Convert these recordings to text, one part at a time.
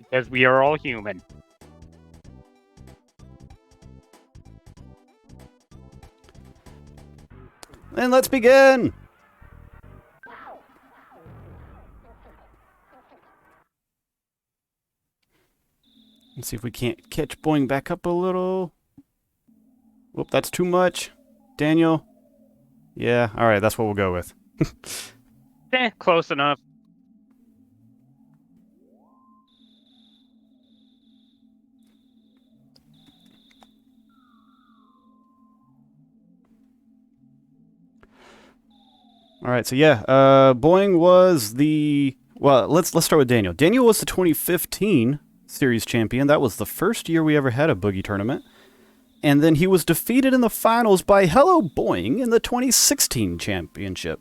Because we are all human. And let's begin! Let's see if we can't catch Boing back up a little. Whoop, that's too much. Daniel? Yeah, alright, that's what we'll go with. Close enough. All right, so yeah, Boing was the... Well, let's start with Daniel. Daniel was the 2015 series champion. That was the first year we ever had a Boogey tournament. And then he was defeated in the finals by HelloBoing in the 2016 championship.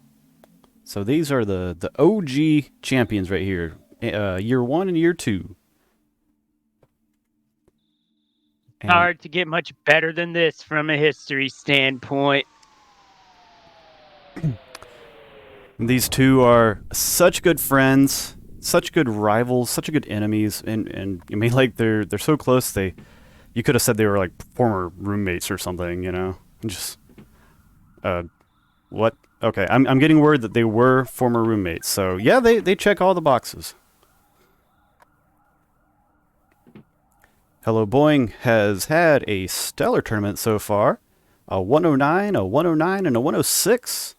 So these are the OG champions right here. Year 1 and Year 2. And hard to get much better than this from a history standpoint. these two are such good friends, such good rivals, such good enemies, and I mean, like, they're so close. You could have said they were like former roommates or something, you know? Just what? Okay, I'm getting word that they were former roommates. So yeah, they check all the boxes. HelloBoing has had a stellar tournament so far. A 109, a 109, and a 106.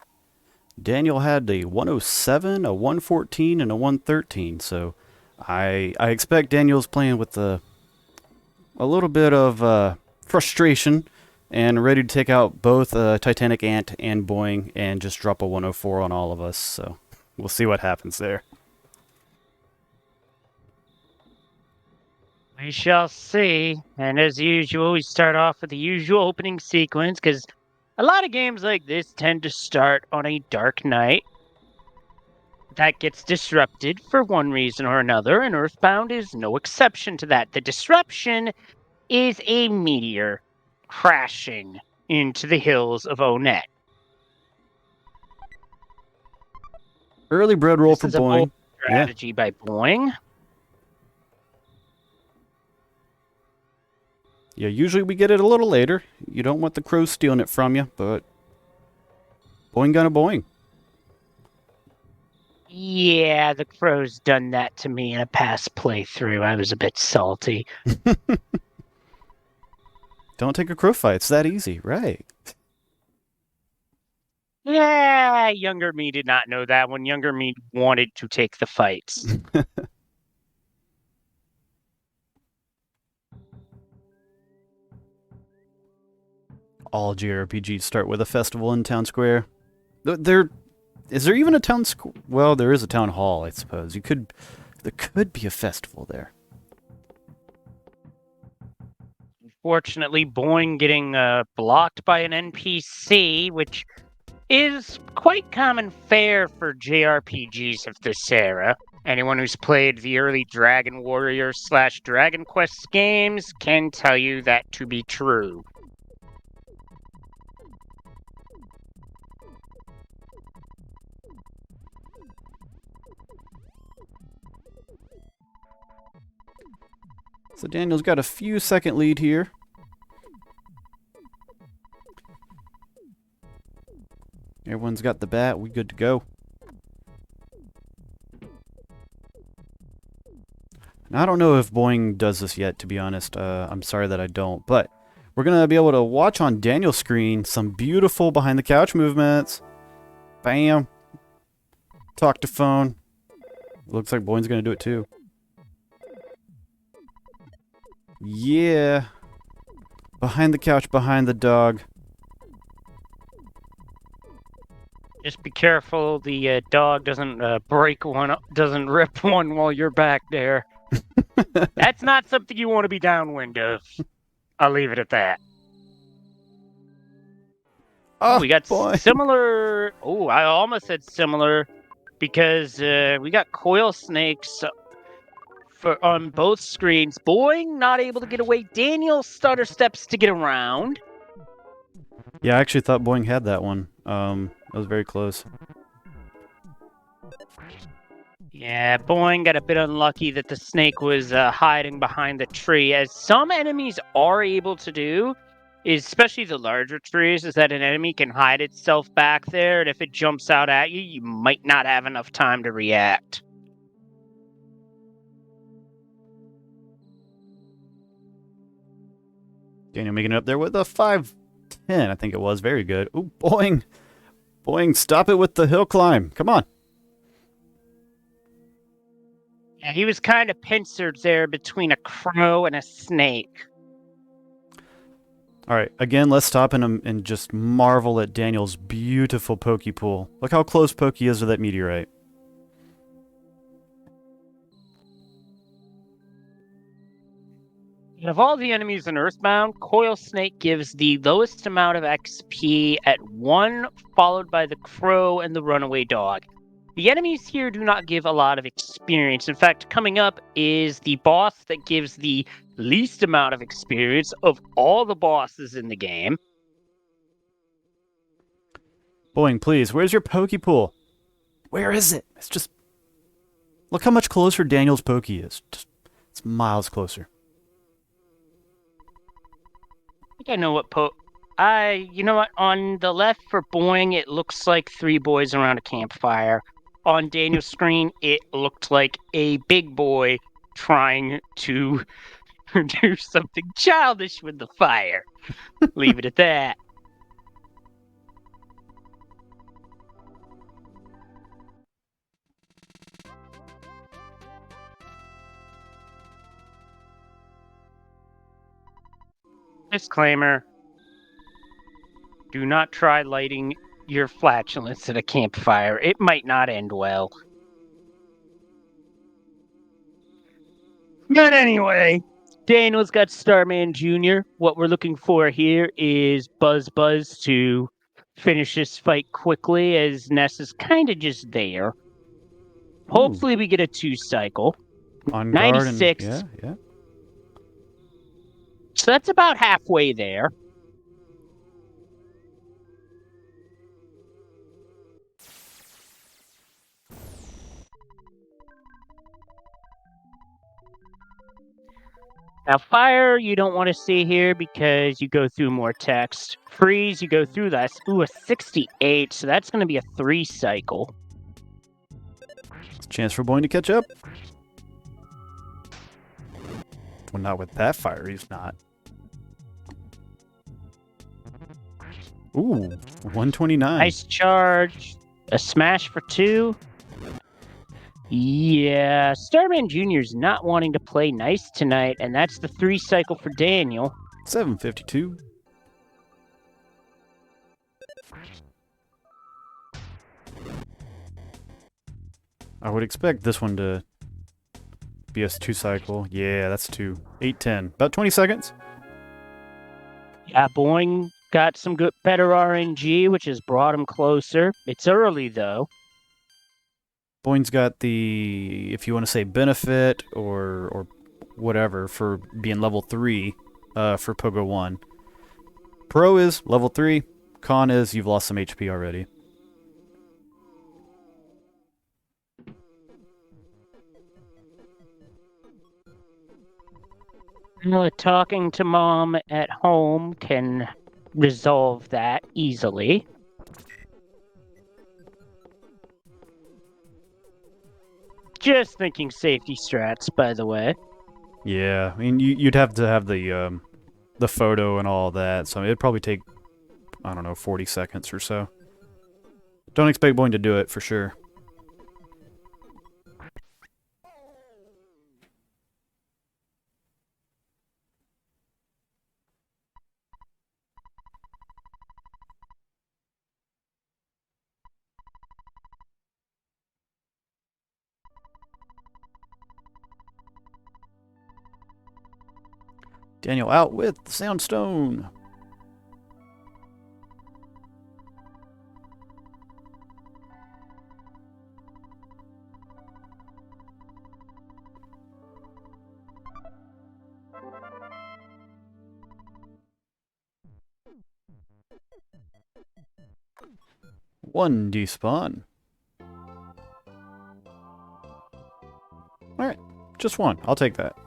Daniel had a 107, a 114, and a 113. So I expect Daniel's playing with a little bit of frustration and ready to take out both Titanic Ant and Boing and just drop a 104 on all of us. So we'll see what happens there. We shall see. And as usual, we start off with the usual opening sequence, because a lot of games like this tend to start on a dark night. That gets disrupted for one reason or another, and Earthbound is no exception to that. The disruption is a meteor crashing into the hills of Onet. Early bread roll This for is a Boing. bold strategy by Boing. Yeah, usually we get it a little later. You don't want the crows stealing it from you, but Boing gonna Boing. Yeah, the crow's done that to me in a past playthrough. I was a bit salty. Don't take a crow fight. It's that easy, right? Yeah, younger me did not know that when younger me wanted to take the fights. All JRPGs start with a festival in town square. Is there even a town square? Well, there is a town hall, I suppose. There could be a festival there. Unfortunately, Boing getting blocked by an NPC, which is quite common fare for JRPGs of this era. Anyone who's played the early Dragon Warrior / Dragon Quest games can tell you that to be true. So Daniel's got a few second lead here. Everyone's got the bat. We good to go. And I don't know if Boing does this yet, to be honest. I'm sorry that I don't. But we're going to be able to watch on Daniel's screen some beautiful behind-the-couch movements. Bam. Talk to phone. Looks like Boing's going to do it too. Yeah. Behind the couch, behind the dog. Just be careful the dog doesn't break one, doesn't rip one while you're back there. That's not something you want to be downwind of. I'll leave it at that. Oh, we got boy. similar... Oh, I almost said similar because we got coil snakes on both screens. Boing not able to get away. Daniel stutter steps to get around. Yeah, I actually thought Boing had that one. That was very close. Yeah, Boing got a bit unlucky that the snake was hiding behind the tree, as some enemies are able to do, especially the larger trees, is that an enemy can hide itself back there, and if it jumps out at you, you might not have enough time to react. Daniel making it up there with a 510, I think it was. Very good. Ooh, Boing. Boing, stop it with the hill climb. Come on. Yeah, he was kind of pincered there between a crow and a snake. All right, again, let's stop and just marvel at Daniel's beautiful Pokey pool. Look how close Pokey is to that meteorite. And of all the enemies in Earthbound, Coil Snake gives the lowest amount of XP at 1, followed by the Crow and the Runaway Dog. The enemies here do not give a lot of experience. In fact, coming up is the boss that gives the least amount of experience of all the bosses in the game. Boing, please, where's your Pokey pool? Where is it? It's just... Look how much closer Daniel's Pokey is. Just, it's miles closer. I think I know what you know what? On the left for Boing, it looks like 3 boys around a campfire. On Daniel's screen, it looked like a big boy trying to do something childish with the fire. Leave it at that. Disclaimer: do not try lighting your flatulence at a campfire. It might not end well. But anyway, Daniel's got Starman Jr. What we're looking for here is Buzz to finish this fight quickly, as Ness is kind of just there. Ooh, Hopefully we get a 2 cycle. on guard and... 96. Yeah, yeah. So that's about halfway there. Now, fire, you don't want to see here because you go through more text. Freeze, you go through less. Ooh, a 68, so that's going to be a 3 cycle. It's a chance for Boing to catch up. Well, not with that fire, he's not. Ooh, 129. Nice charge. A smash for 2. Yeah, Starman Jr.'s not wanting to play nice tonight, and that's the 3 cycle for Daniel. 752. I would expect this one to be a 2 cycle. Yeah, that's 2. 810. About 20 seconds. Yeah, Boing got some better RNG, which has brought him closer. It's early, though. Boing's got the, if you want to say benefit or whatever, for being level 3 for Pogo 1. Pro is level 3. Con is you've lost some HP already. Talking to mom at home can resolve that easily. Just thinking safety strats, by the way. Yeah, I mean, you'd have to have the photo and all that, so it'd probably take, I don't know, 40 seconds or so. Don't expect Boing to do it, for sure. Daniel out with the Soundstone. One despawn. Alright, just one. I'll take that.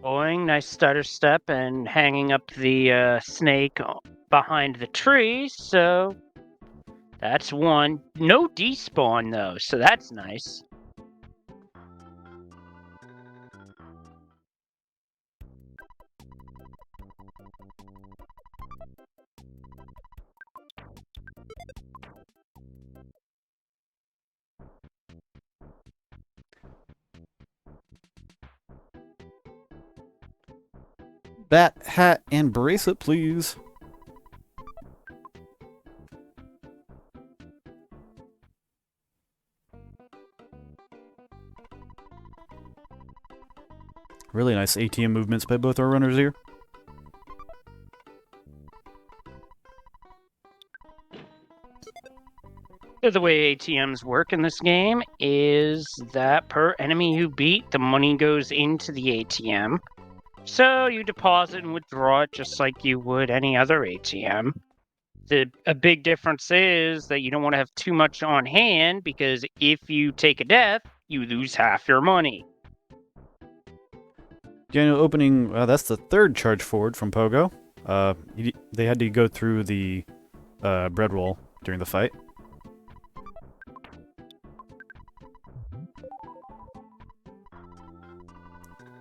Boing, nice starter step and hanging up the snake behind the tree, so that's one. No despawn though, so that's nice. Bat, hat, and bracelet, please. Really nice ATM movements by both our runners here. So the way ATMs work in this game is that per enemy you beat, the money goes into the ATM. So you deposit and withdraw it just like you would any other ATM. A big difference is that you don't want to have too much on hand because if you take a death, you lose half your money. Daniel opening, that's the third charge forward from Pogo. They had to go through the bread roll during the fight.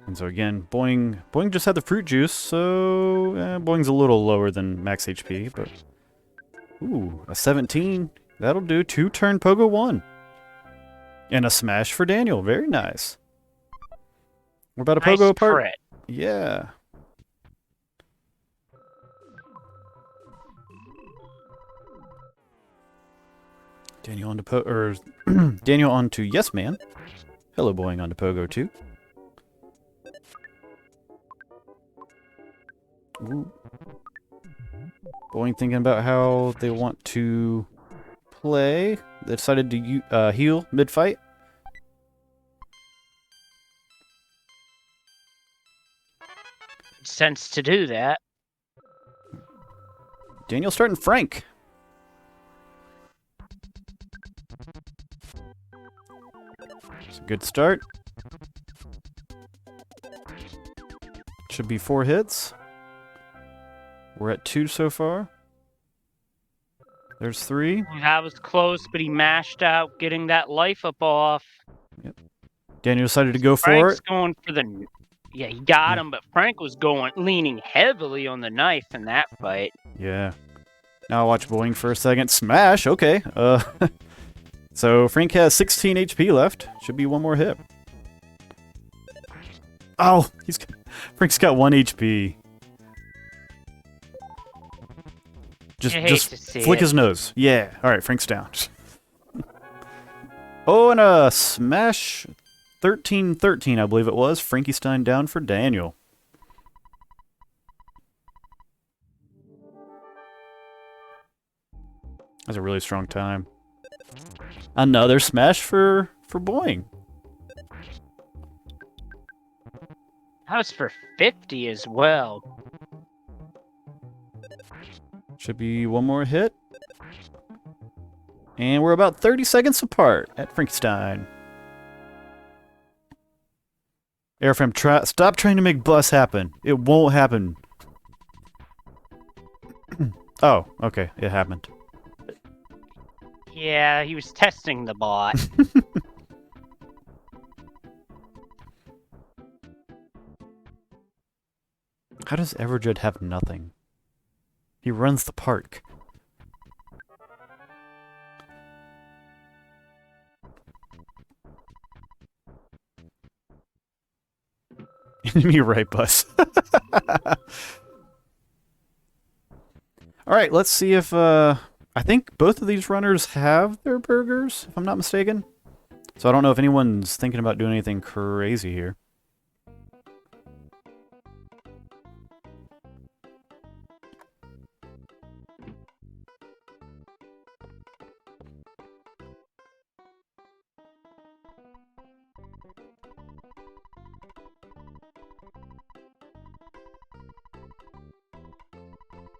And so again, Boing just had the fruit juice, so Boing's a little lower than max HP, but... Ooh, a 17. That'll do. 2-turn Pogo 1. And a smash for Daniel. Very nice. We're about a Nice Pogo apart. crit. Yeah. Daniel onto Daniel onto Yes Man. HelloBoing onto Pogo 2. Ooh. Boing thinking about how they want to play. They decided to heal mid-fight. Sense to do that. Daniel starting Frank. It's a good start. Should be 4 hits. We're at 2 so far. There's 3. That was close, but he mashed out, getting that life up off. Yep. Daniel decided to go for Frank's it. going for the... Yeah, he got him, but Frank was leaning heavily on the knife in that fight. Yeah. Now I'll watch Boing for a second. Smash! Okay. So Frank has 16 HP left. Should be one more hit. Oh! Frank's got 1 HP. Just flick his nose. Yeah. Alright, Frank's down. Oh, and a smash 13-13, I believe it was. Frankie Stein down for Daniel. That's a really strong time. Another smash for Boing. That was for 50 as well. Should be one more hit. And we're about 30 seconds apart at Frankenstein. Airframe, stop trying to make bus happen. It won't happen. Oh, okay. It happened. Yeah, he was testing the bot. How does Everjed have nothing? He runs the park. Enemy right bus. Alright, let's see if, I think both of these runners have their burgers, if I'm not mistaken. So I don't know if anyone's thinking about doing anything crazy here.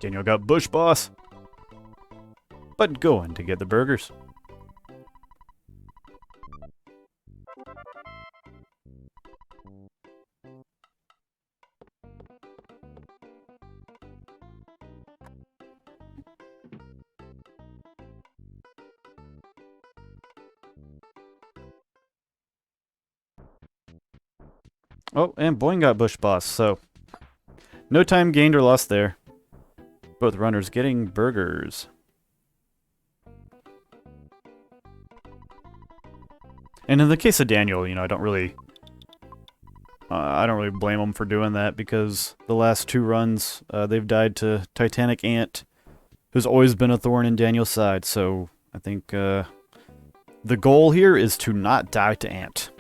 Daniel got Bush Boss. But going to get the burgers. Oh, and Boing got Bush Boss, so no time gained or lost there. Both runners getting burgers. And in the case of Daniel, you know, I don't really blame him for doing that because the last 2 runs, they've died to Titanic Ant, who's always been a thorn in Daniel's side. So I think the goal here is to not die to Ant.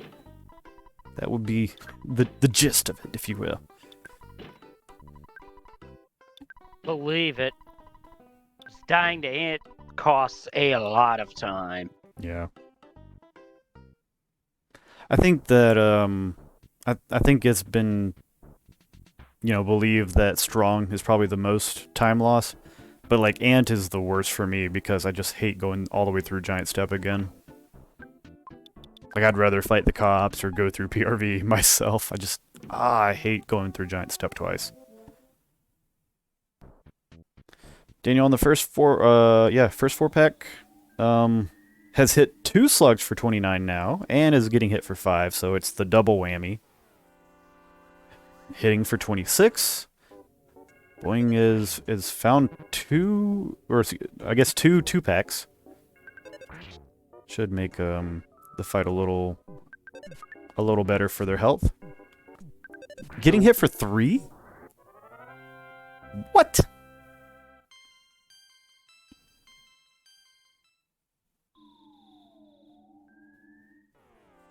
That would be the gist of it, if you will. Believe it. Dying to Ant costs a lot of time. Yeah. I think that I think it's been, you know, believed that Strong is probably the most time loss, but like Ant is the worst for me because I just hate going all the way through Giant Step again. Like I'd rather fight the cops or go through PRV myself. I hate going through Giant Step twice. Daniel on the first 4-pack has hit 2 slugs for 29 now, and is getting hit for 5, so it's the double whammy. Hitting for 26. Boing is found 2, or I guess 2-packs. Should make the fight a little better for their health. Getting hit for 3? What?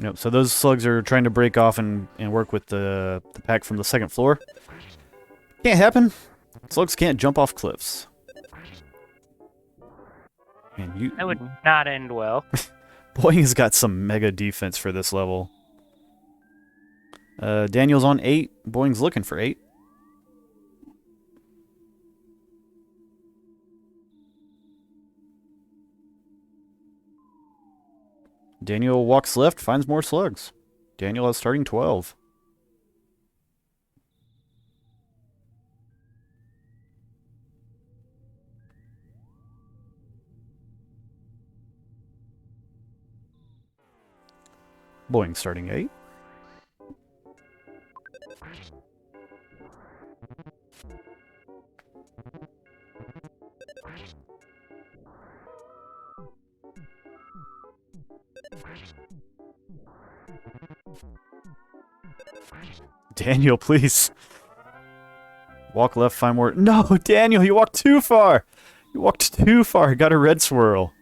Nope, so those slugs are trying to break off and work with the pack from the second floor. Can't happen. Slugs can't jump off cliffs. Man, That would not end well. Boing has got some mega defense for this level. Daniel's on 8. Boing's looking for 8. Daniel walks left, finds more slugs. Daniel has starting 12. Boing starting 8. Daniel, please. Walk left, find more. No, Daniel, you walked too far. You walked too far. Got a red swirl.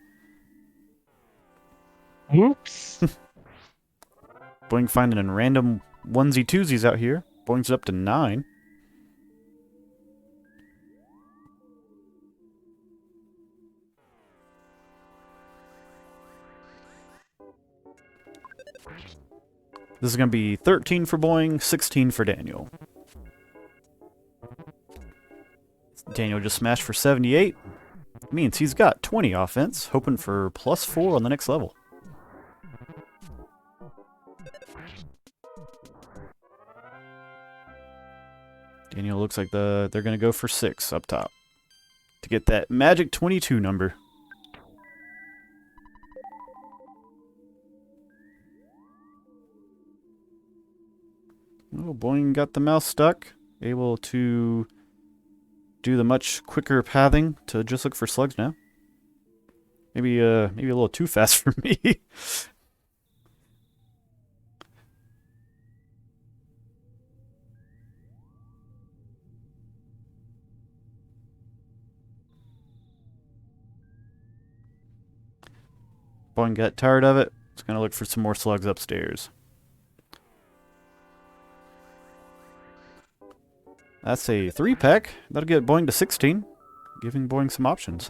Oops. Boing finding in random onesie-twosies out here. Boing's up to 9. This is going to be 13 for Boing, 16 for Daniel. Daniel just smashed for 78. Means he's got 20 offense, hoping for +4 on the next level. Daniel looks like they're going to go for 6 up top to get that magic 22 number. Oh, Boing got the mouse stuck. Able to do the much quicker pathing to just look for slugs now. Maybe a little too fast for me. Boing got tired of it. It's gonna look for some more slugs upstairs. That's a 3-pack. That'll get Boing to 16, giving Boing some options.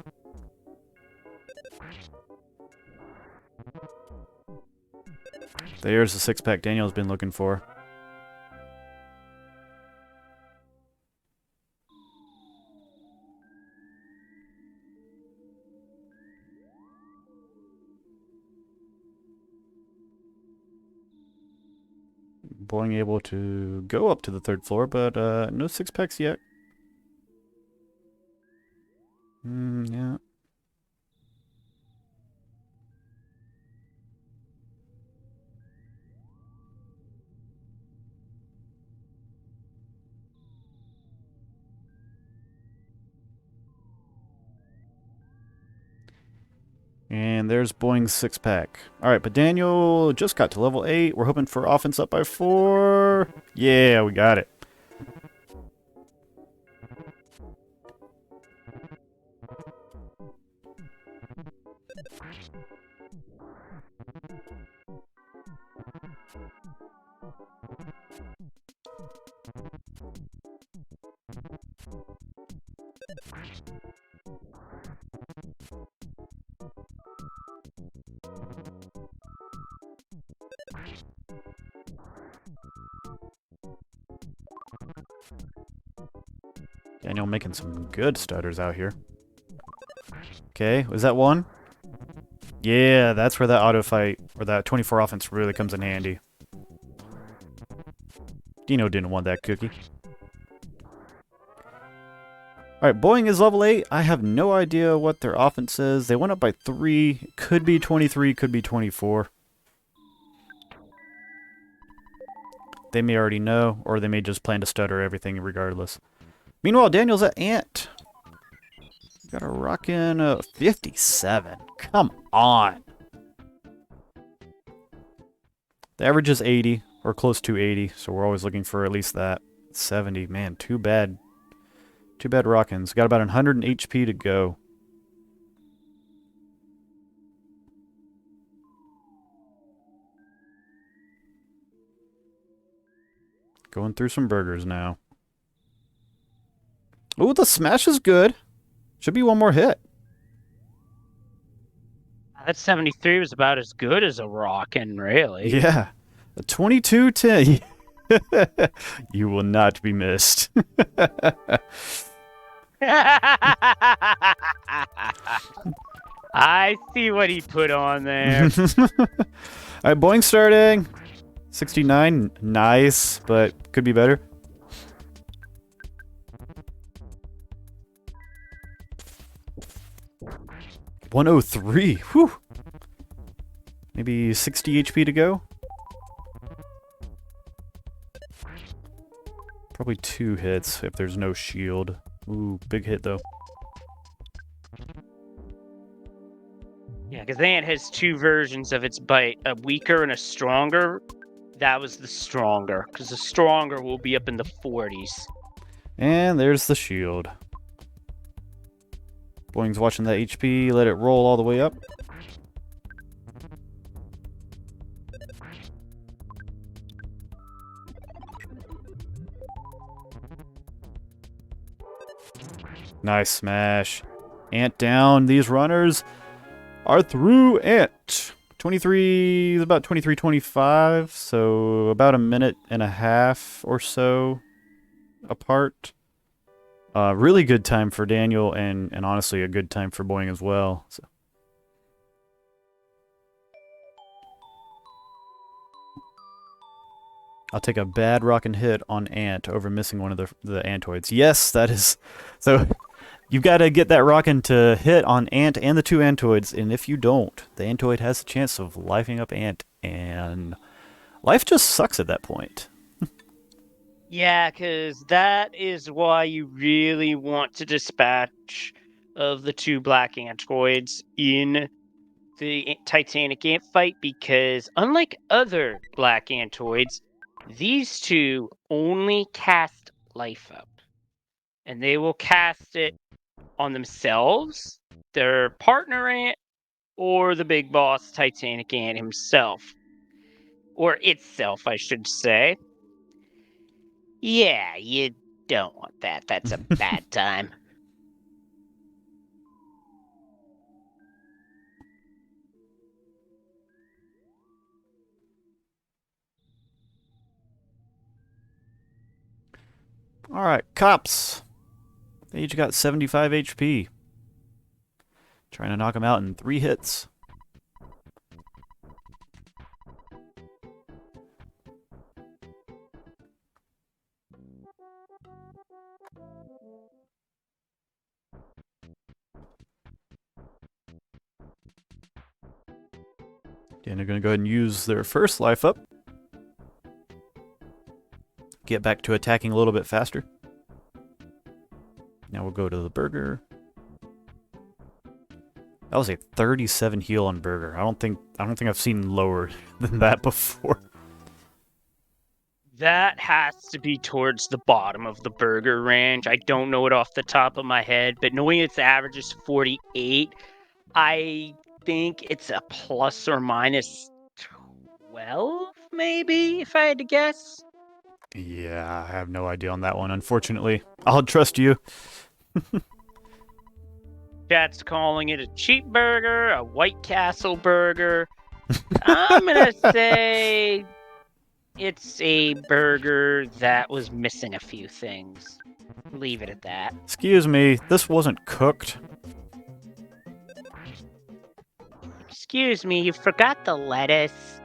There's the 6-pack Daniel's been looking for. Boeing able to go up to the 3rd floor, but no 6-packs yet. Yeah. And there's Boeing's 6-pack. Alright, but Daniel just got to level 8. We're hoping for offense up by 4. Yeah, we got it. Daniel making some good stutters out here. Okay, was that one? Yeah, that's where that auto fight, or that 24 offense really comes in handy. Dino didn't want that cookie. Alright, Boeing is level 8. I have no idea what their offense is. They went up by 3. Could be 23, could be 24. They may already know, or they may just plan to stutter everything regardless. Meanwhile, Daniel's at Ant. Got a rockin' 57. Come on. The average is 80, or close to 80, so we're always looking for at least that. 70, man, too bad. Too bad Rockins. Got about 100 HP to go. Going through some burgers now. Ooh, the smash is good. Should be one more hit. That 73 was about as good as a rockin', really. Yeah. A 22-10. You will not be missed. I see what he put on there. Alright, Boeing starting. 69, nice, but could be better. $103, whew. Maybe 60 HP to go. Probably 2 hits if there's no shield. Ooh, big hit though. Yeah, because Ant has 2 versions of its bite, a weaker and a stronger. That was the stronger, because the stronger will be up in the 40s. And there's the shield. Boeing's watching that HP, let it roll all the way up. Nice smash. Ant down. These runners are through Ant. 23 is about 23:25, so about a minute and a half or so apart. Really good time for Daniel, and honestly a good time for Boeing as well. So. I'll take a bad rockin' hit on Ant over missing one of the Antoids. Yes, that is... So, you've got to get that rockin' to hit on Ant and the 2 Antoids, and if you don't, the Antoid has a chance of lifing up Ant, and life just sucks at that point. Yeah, because that is why you really want to dispatch of the 2 black Antoids in the Titanic Ant fight, because unlike other black Antoids, these 2 only cast life up. And they will cast it on themselves, their partner ant, or the big boss Titanic Ant himself. Or itself, I should say. Yeah, you don't want that. That's a bad time. Alright, cops. They each got 75 HP. Trying to knock them out in 3 hits. And they're going to go ahead and use their first life up. Get back to attacking a little bit faster. Now we'll go to the burger. That was a 37 heal on burger. I don't think I've seen lower than that before. That has to be towards the bottom of the burger range. I don't know it off the top of my head, but knowing its average is 48, I think it's a plus or minus 12, maybe, if I had to guess. Yeah, I have no idea on that one, unfortunately. I'll trust you. Chat's calling it a cheap burger, a White Castle burger. I'm gonna say it's a burger that was missing a few things. Leave it at that. Excuse me, this wasn't cooked. Excuse me, you forgot the lettuce.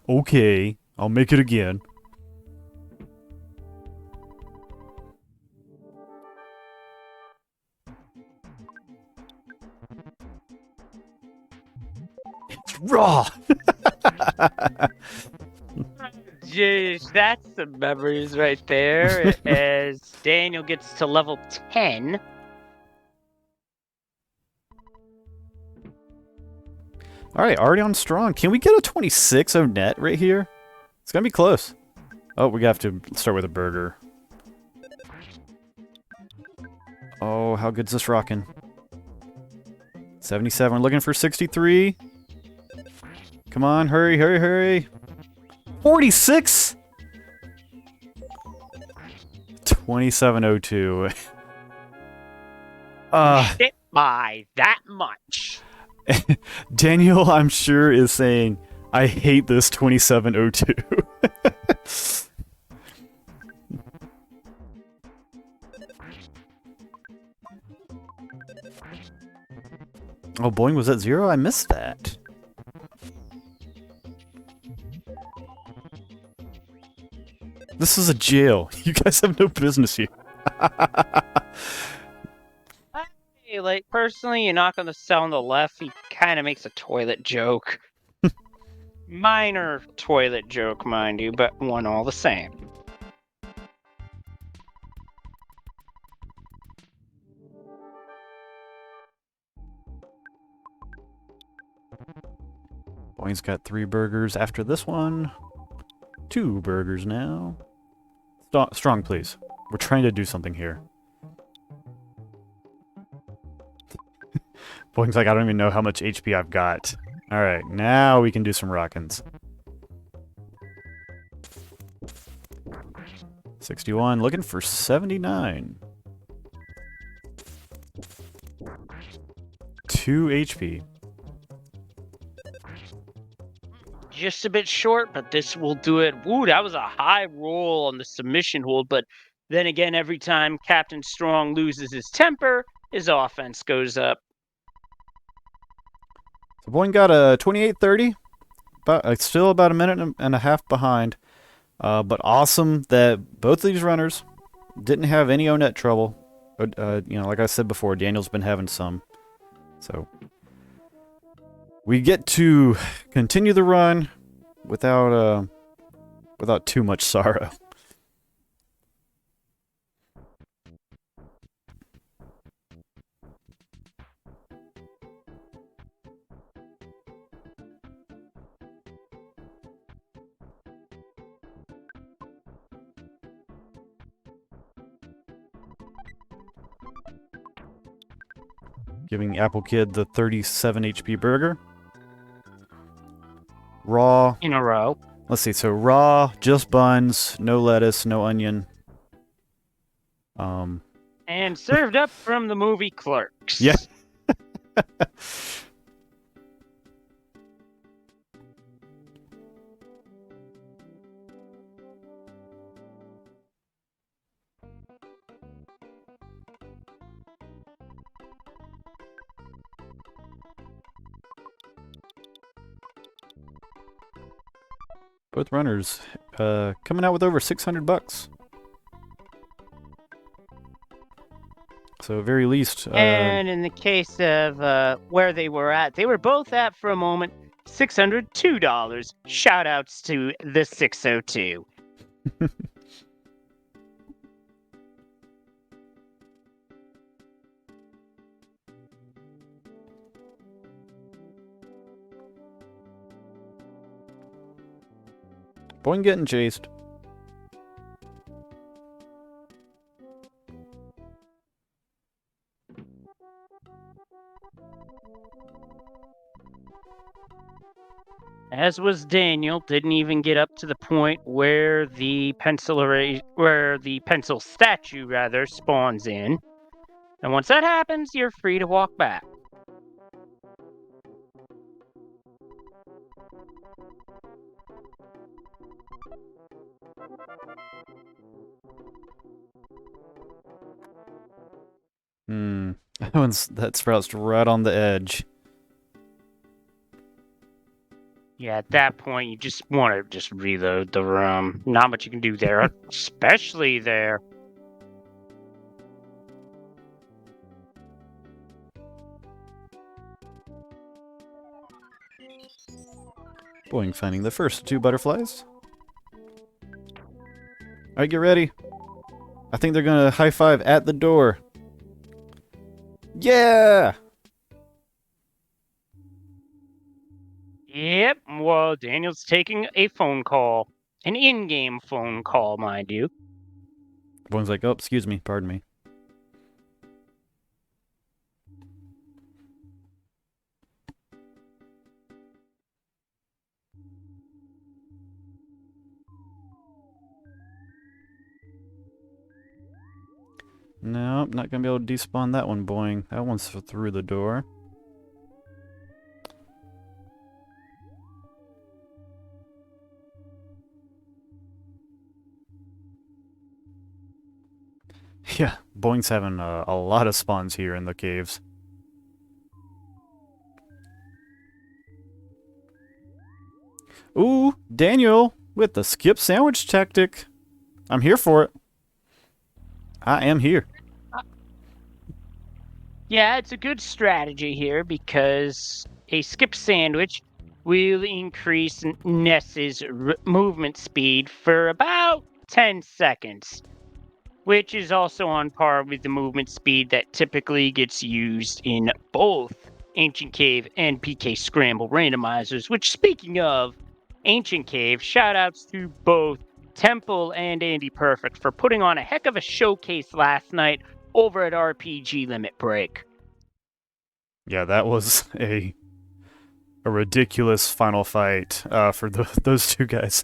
Okay, I'll make it again. It's raw! Jeez, that's some memories right there. As Daniel gets to level 10. Alright, already on strong. Can we get a 26 of net right here? It's gonna be close. Oh, we have to start with a burger. Oh, how good's this rocking? 77, we're looking for 63. Come on, hurry, hurry, hurry. 46! 2702. Hit by that much. Daniel, I'm sure, is saying, I hate this 2702. Oh, Boeing was at 0? I missed that. This is a jail. You guys have no business here. Hey, like, personally, you knock on the cell on the left, he kind of makes a toilet joke. Minor toilet joke, mind you, but one all the same. Boeing's got 3 burgers after this one. 2 burgers now. Strong, please. We're trying to do something here. Boeing's like, I don't even know how much HP I've got. Alright, now we can do some rockins. 61, looking for 79. 2 HP. Just a bit short, but this will do it. Woo, that was a high roll on the submission hold, but then again, every time Captain Strong loses his temper, his offense goes up. So Boeing got a 28-30. Still about a minute and a half behind. But awesome that both of these runners didn't have any O-net trouble. Like I said before, Daniel's been having some. So we get to continue the run without too much sorrow. Giving Apple Kid the 37 HP burger. Raw. In a row. Let's see. So raw, just buns, no lettuce, no onion. And served up from the movie Clerks. Yeah. Both runners coming out with over 600 bucks. So, at very least. And in the case of where they were both at for a moment, $602. Shoutouts to the 602. Boing getting chased. As was Daniel, didn't even get up to the point where the pencil statue rather spawns in. And once that happens, you're free to walk back. That sprout's right on the edge. Yeah, at that point, you just want to just reload the room. Not much you can do there, especially there. Boing finding the first 2 butterflies. Alright, get ready. I think they're gonna high five at the door. Yeah! Yep, well, Daniel's taking a phone call. An in-game phone call, mind you. Boing's like, oh, excuse me, pardon me. No, not gonna be able to despawn that one, Boing. That one's through the door. Yeah, Boing's having a lot of spawns here in the caves. Ooh, Daniel with the skip sandwich tactic. I'm here for it. I am here. Yeah, it's a good strategy here because a skip sandwich will increase Ness's movement speed for about 10 seconds, which is also on par with the movement speed that typically gets used in both Ancient Cave and PK Scramble randomizers, which, speaking of Ancient Cave, shoutouts to both Temple and Andy Perfect for putting on a heck of a showcase last night over at RPG Limit Break. Yeah, that was a ridiculous final fight for those 2 guys.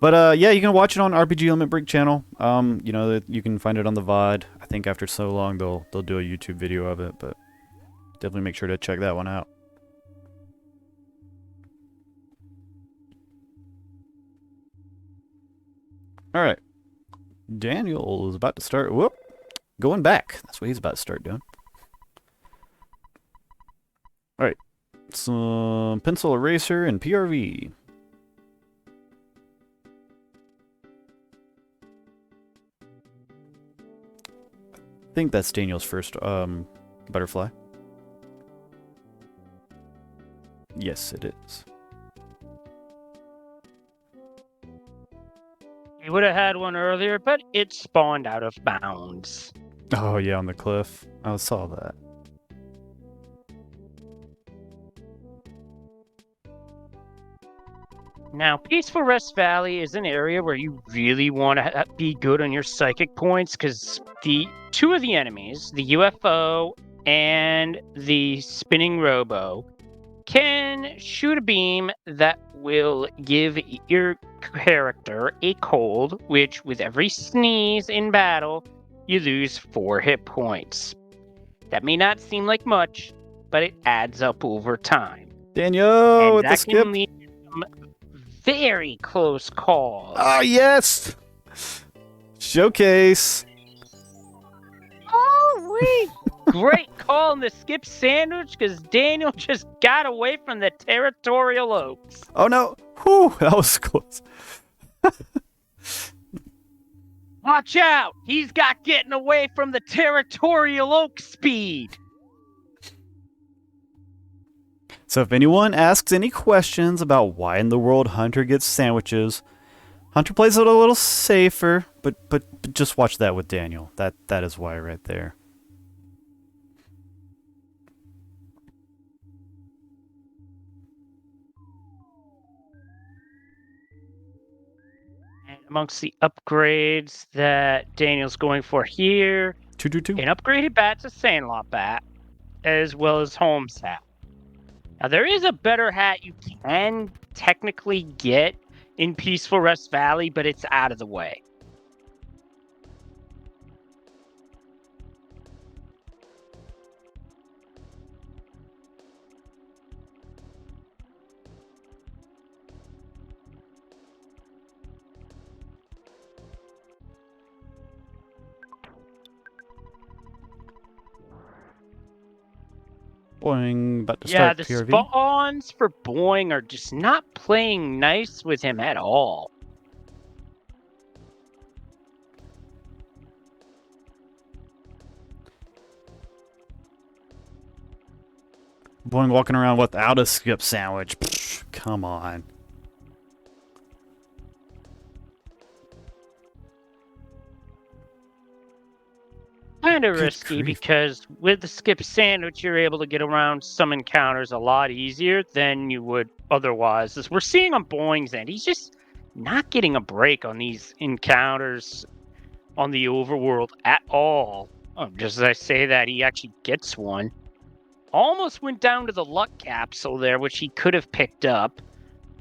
But yeah, you can watch it on RPG Limit Break channel. You know, you can find it on the VOD. I think after so long they'll do a YouTube video of it, but definitely make sure to check that one out. All right, Daniel is about to start. Whoop, going back. That's what he's about to start doing. All right, some pencil eraser and PRV. I think that's Daniel's first butterfly. Yes, it is. He would have had one earlier, but it spawned out of bounds. Oh yeah, on the cliff. I saw that. Now, Peaceful Rest Valley is an area where you really want to be good on your psychic points because the 2 of the enemies, the UFO and the spinning robo, can shoot a beam that will give your character a cold, which with every sneeze in battle, you lose 4 hit points. That may not seem like much, but it adds up over time. Daniel with the skip. Can lead to some very close calls. Oh yes! Showcase. Oh, wait. Great call in the skip sandwich because Daniel just got away from the territorial oaks. Oh no! Whew, that was close. Watch out! He's got getting away from the territorial oak speed. So if anyone asks any questions about why in the world Hunter gets sandwiches, Hunter plays it a little safer, but just watch that with Daniel. That is why right there. And amongst the upgrades that Daniel's going for here, 222. an upgraded bat's a Sandlot bat, as well as Holmes hat. Now, there is a better hat you can technically get in Peaceful Rest Valley, but it's out of the way. Boing, about to Yeah, start the PRV. spawns for Boing are just not playing nice with him at all. Boing walking around without a skip sandwich. Pfft, come on. Kind of Good risky grief. because with the skip sandwich, you're able to get around some encounters a lot easier than you would otherwise. As we're seeing on Boing's end, he's just not getting a break on these encounters on the overworld at all. Just as I say that, he actually gets one. Almost went down to the luck capsule there, which he could have picked up.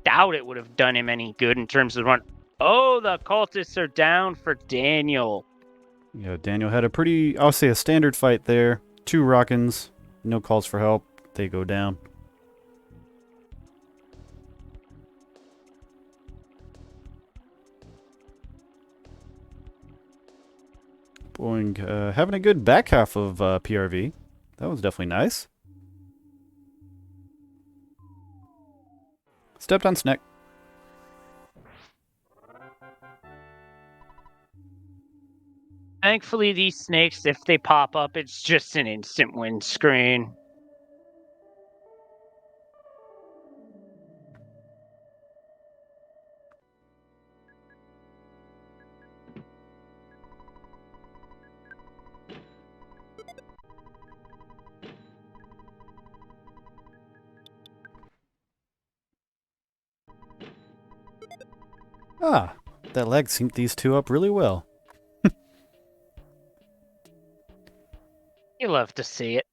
Doubt it would have done him any good in terms of run. Oh, the cultists are down for Daniel. Yeah, Daniel had a pretty, I'll say a standard fight there. 2 Rockins, no calls for help. They go down. Boing, having a good back half of PRV. That was definitely nice. Stepped on Snack. Thankfully, these snakes, if they pop up, it's just an instant win screen. Ah, that leg synced these two up really well. You love to see it.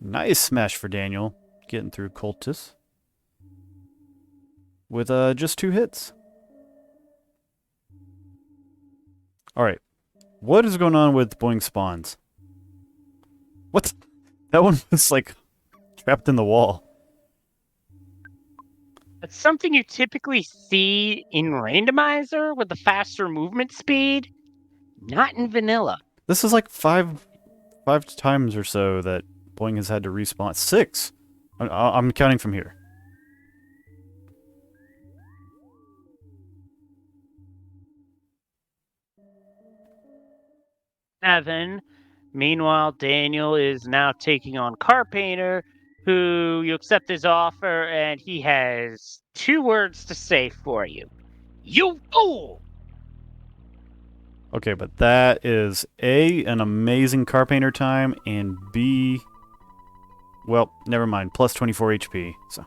Nice smash for Daniel, getting through Cultus. With just 2 hits. Alright, what is going on with Boing spawns? What? That one was like trapped in the wall. That's something you typically see in Randomizer with the faster movement speed, not in vanilla. This is like five times or so that Boing has had to respawn. 6! I'm counting from here. Seven. Meanwhile, Daniel is now taking on Carpainter, who you accept his offer, and he has 2 words to say for you. You fool! Okay, but that is A, an amazing Carpainter time, and B, well, never mind, plus 24 HP. So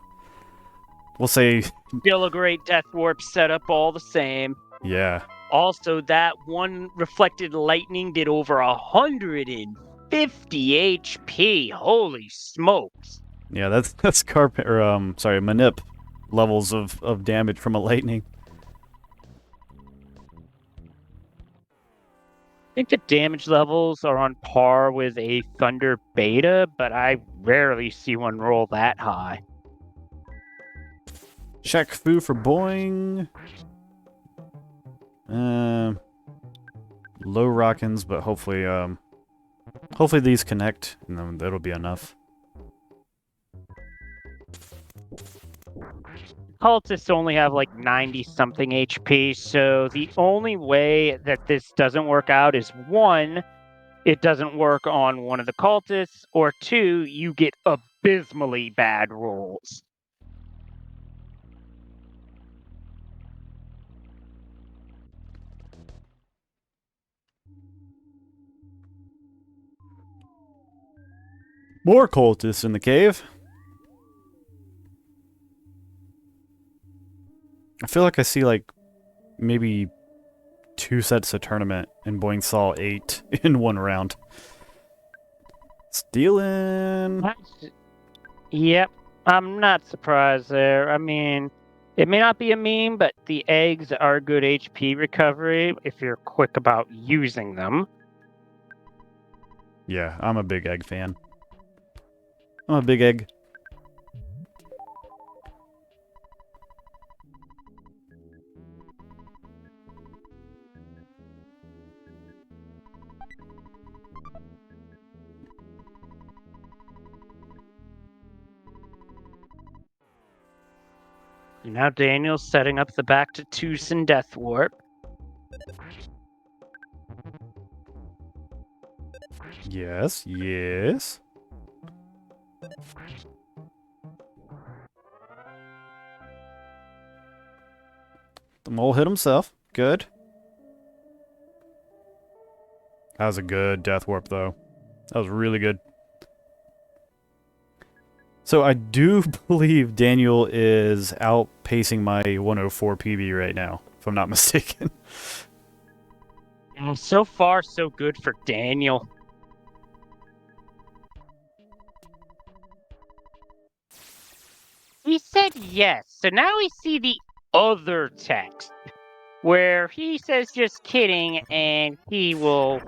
we'll say, Still a great Death Warp setup all the same. yeah. Also, that one reflected lightning did over 150 HP. Holy smokes. Yeah, that's Manip levels of damage from a lightning. I think the damage levels are on par with a Thunder Beta, but I rarely see one roll that high. Shaq Fu for Boing. Low Rockins, but hopefully these connect, and then that'll be enough. Cultists only have like 90-something HP, so the only way that this doesn't work out is 1, it doesn't work on one of the cultists, or 2, you get abysmally bad rolls. More cultists in the cave. I feel like I see like maybe 2 sets of tournament, and Boing saw 8 in one round. Stealing. Yep, I'm not surprised there. I mean, it may not be a meme, but the eggs are good HP recovery if you're quick about using them. Yeah, I'm a big egg fan. I'm a big egg. Now Daniel's setting up the back to Tucson Death Warp. Yes, yes. The mole hit himself. Good. That was a good death warp, though. That was really good. So I do believe Daniel is outpacing my 104 PB right now, if I'm not mistaken. And so far, so good for Daniel. He said yes, so now we see the other text, where he says just kidding, and he will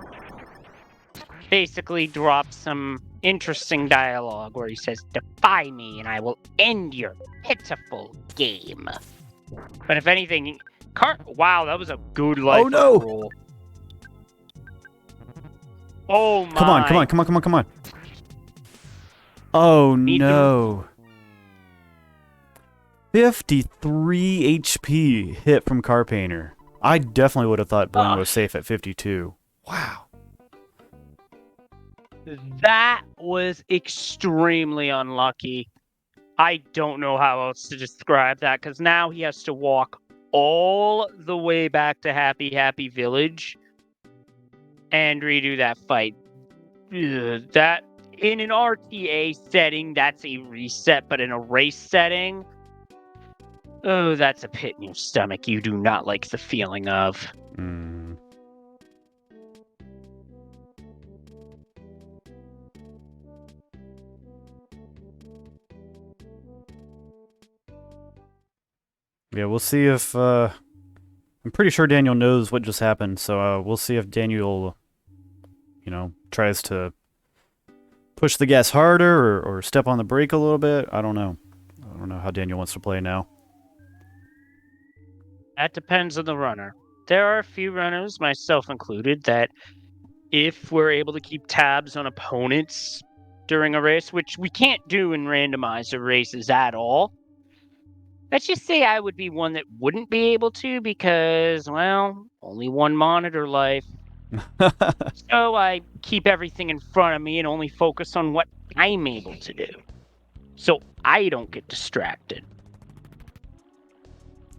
basically drop some interesting dialogue where he says, defy me and I will end your pitiful game. But if anything, wow, that was a good life no! roll. Oh my. Come on, come on, come on, come on, come on. Oh no. 53 HP hit from Carpainter. I definitely would have thought Boing was safe at 52. Wow. That was extremely unlucky. I don't know how else to describe that, because now he has to walk all the way back to Happy Happy Village and redo that fight. Ugh, that in an RTA setting, that's a reset, but in a race setting, oh, that's a pit in your stomach you do not like the feeling of. Yeah, we'll see if, I'm pretty sure Daniel knows what just happened, so we'll see if Daniel, you know, tries to push the gas harder or step on the brake a little bit. I don't know. I don't know how Daniel wants to play now. That depends on the runner. There are a few runners, myself included, that if we're able to keep tabs on opponents during a race, which we can't do in randomizer races at all, let's just say I would be one that wouldn't be able to because, well, only one monitor life. So I keep everything in front of me and only focus on what I'm able to do. So I don't get distracted.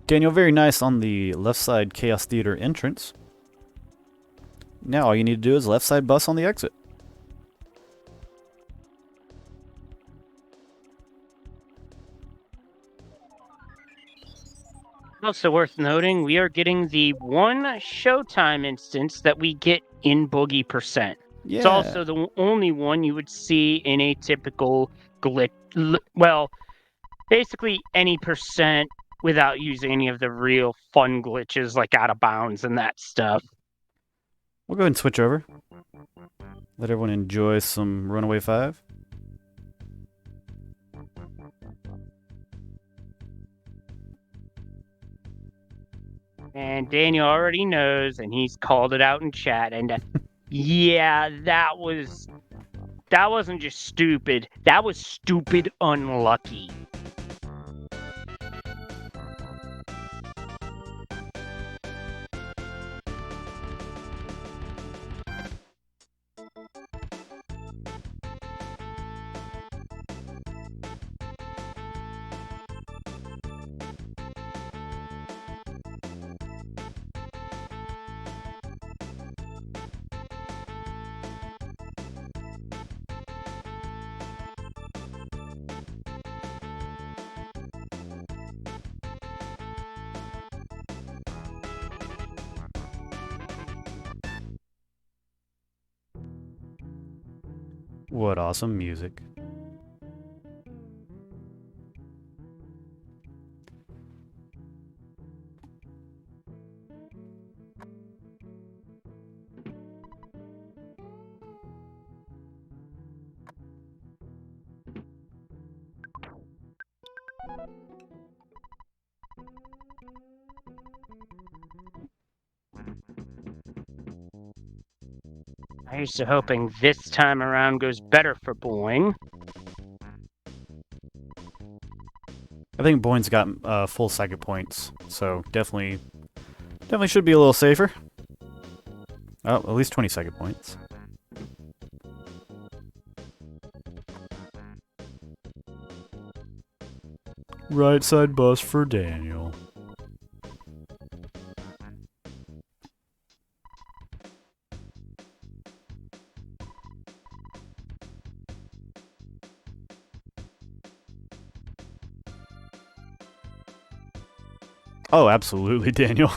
Daniel, very nice on the left side Chaos Theater entrance. Now all you need to do is left side bus on the exit. Also worth noting, we are getting the one Showtime instance that we get in Boogey Percent. Yeah. It's also the only one you would see in a typical glitch. Well, basically any percent without using any of the real fun glitches like out of bounds and that stuff. We'll go ahead and switch over. Let everyone enjoy some Runaway 5. And Daniel already knows, and he's called it out in chat. And yeah, that wasn't just stupid. That was stupid unlucky. What awesome music. I used to hoping this time around goes better for Boing. I think Boyne's got full psychic points, so definitely should be a little safer. Oh, at least 20 psychic points. Right side bus for Daniel. Oh, absolutely, Daniel.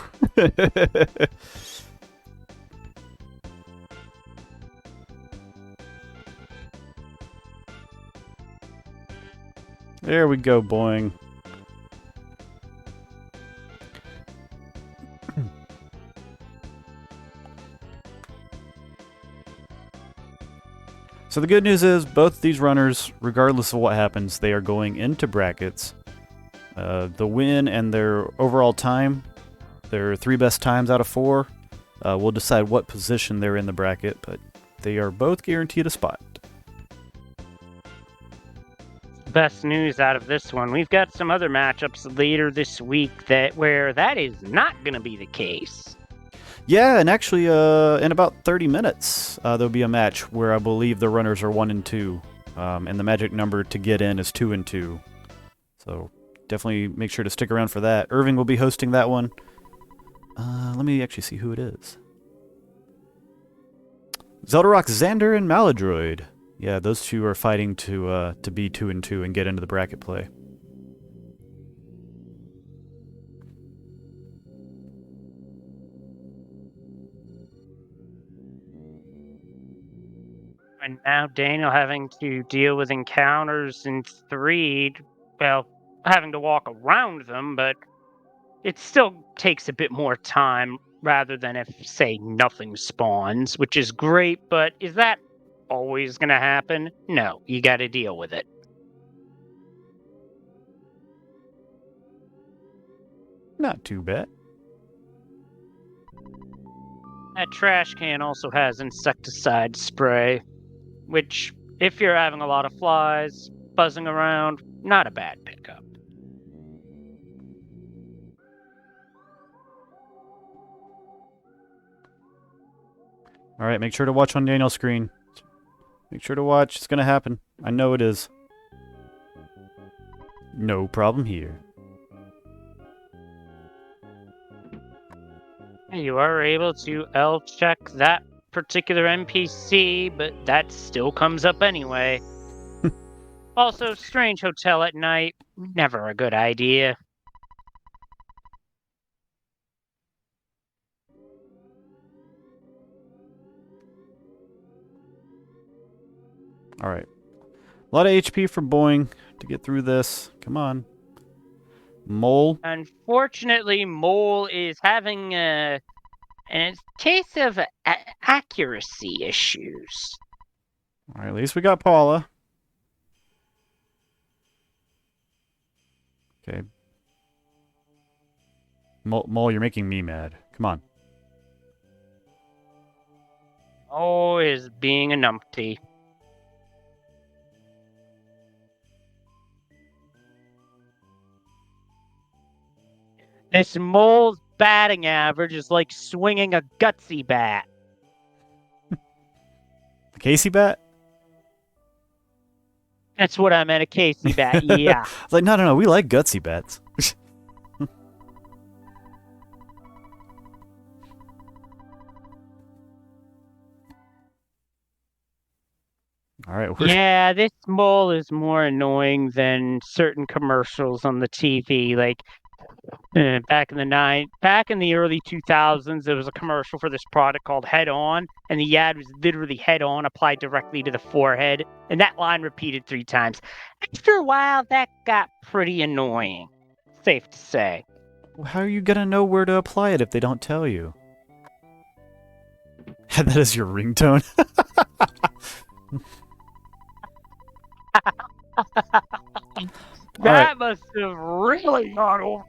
There we go, Boing. So the good news is both these runners, regardless of what happens, they are going into brackets. The win and their overall time, their 3 best times out of 4, will decide what position they're in the bracket, but they are both guaranteed a spot. Best news out of this one, we've got some other matchups later this week where that is not going to be the case. Yeah, and actually, in about 30 minutes, there'll be a match where I believe the runners are 1 and 2, and the magic number to get in is 2 and 2. So definitely make sure to stick around for that. Irving will be hosting that one. Let me actually see who it is. Zeldarock, Xander, and Maladroid. Yeah, those two are fighting to be 2 and 2 and get into the bracket play. And now Daniel having to deal with encounters in 3, well, having to walk around them, but it still takes a bit more time rather than if, say, nothing spawns, which is great, but is that always going to happen? No, you got to deal with it. Not too bad. That trash can also has insecticide spray, which, if you're having a lot of flies buzzing around, not a bad pickup. All right, make sure to watch on Daniel's screen. Make sure to watch. It's going to happen. I know it is. No problem here. You are able to L check that particular NPC, but that still comes up anyway. Also, strange hotel at night, never a good idea. All right. A lot of HP for Boing to get through this. Come on. Mole. Unfortunately, Mole is having a case of accuracy issues. All right, at least we got Paula. Okay. Mole, you're making me mad. Come on. Mole is being a numpty. This Mole's batting average is like swinging a gutsy bat. The Casey bat? That's what I meant, a Casey bat, yeah. It's like, no, we like gutsy bats. All right. Yeah, this Mole is more annoying than certain commercials on the TV. Like, Back in the early 2000s, there was a commercial for this product called Head On, and the ad was literally head on, applied directly to the forehead, and that line repeated 3 times. After a while, that got pretty annoying. Safe to say. Well, how are you gonna know where to apply it if they don't tell you? That is your ringtone. That must have really gone over.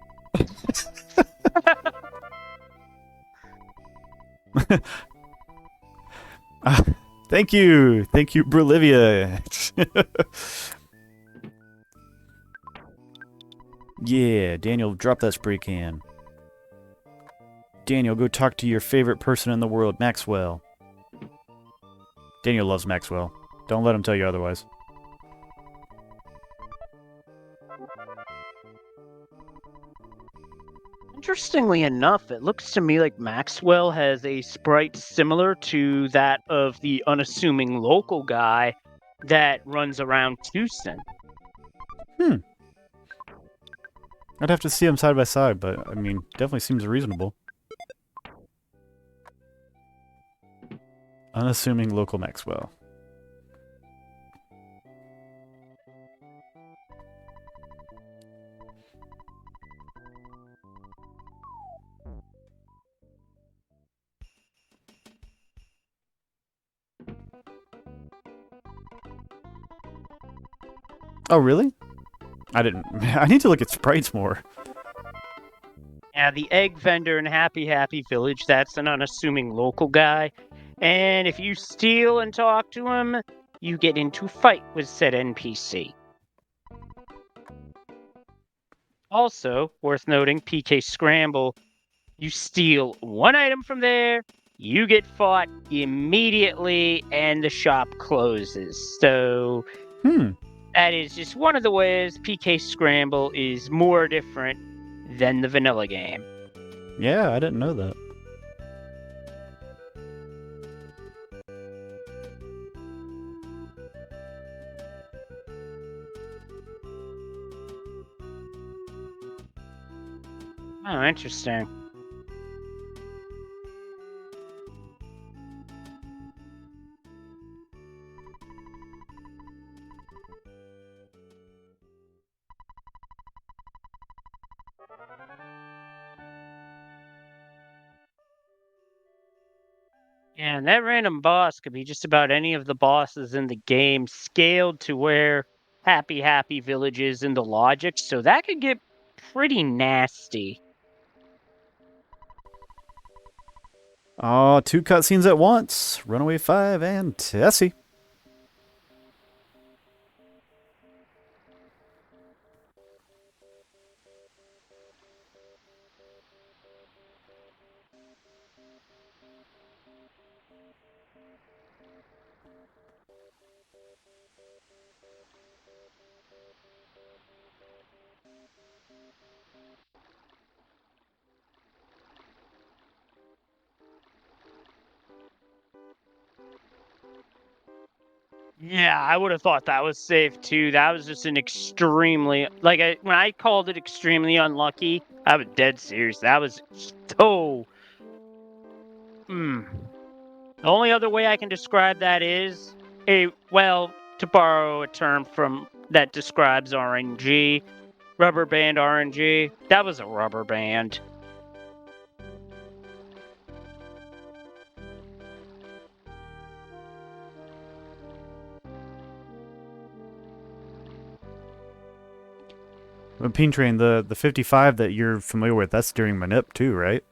Thank you, Bolivia. Yeah, Daniel, drop that spray can. Daniel, go talk to your favorite person in the world, Maxwell. Daniel loves Maxwell. Don't let him tell you otherwise. Interestingly enough, it looks to me like Maxwell has a sprite similar to that of the unassuming local guy that runs around Houston. I'd have to see them side by side, but I mean, definitely seems reasonable. Unassuming local Maxwell. Oh, really? I didn't. I need to look at sprites more. Yeah, the egg vendor in Happy Happy Village, that's an unassuming local guy. And if you steal and talk to him, you get into a fight with said NPC. Also, worth noting, PK Scramble, you steal one item from there, you get fought immediately, and the shop closes. So, that is just one of the ways PK Scramble is more different than the vanilla game. Yeah, I didn't know that. Oh, interesting. Yeah, and that random boss could be just about any of the bosses in the game scaled to where Happy Happy Village is in the logic, so that could get pretty nasty. Oh, 2 cutscenes at once. Runaway 5 and Tessie. Yeah, I would have thought that was safe too. That was just an extremely when I called it extremely unlucky, I was dead serious. That was so. The only other way I can describe that is to borrow a term from that describes RNG, rubber band RNG. That was a rubber band. Peen Train, the 55 that you're familiar with, that's during Manip too, right?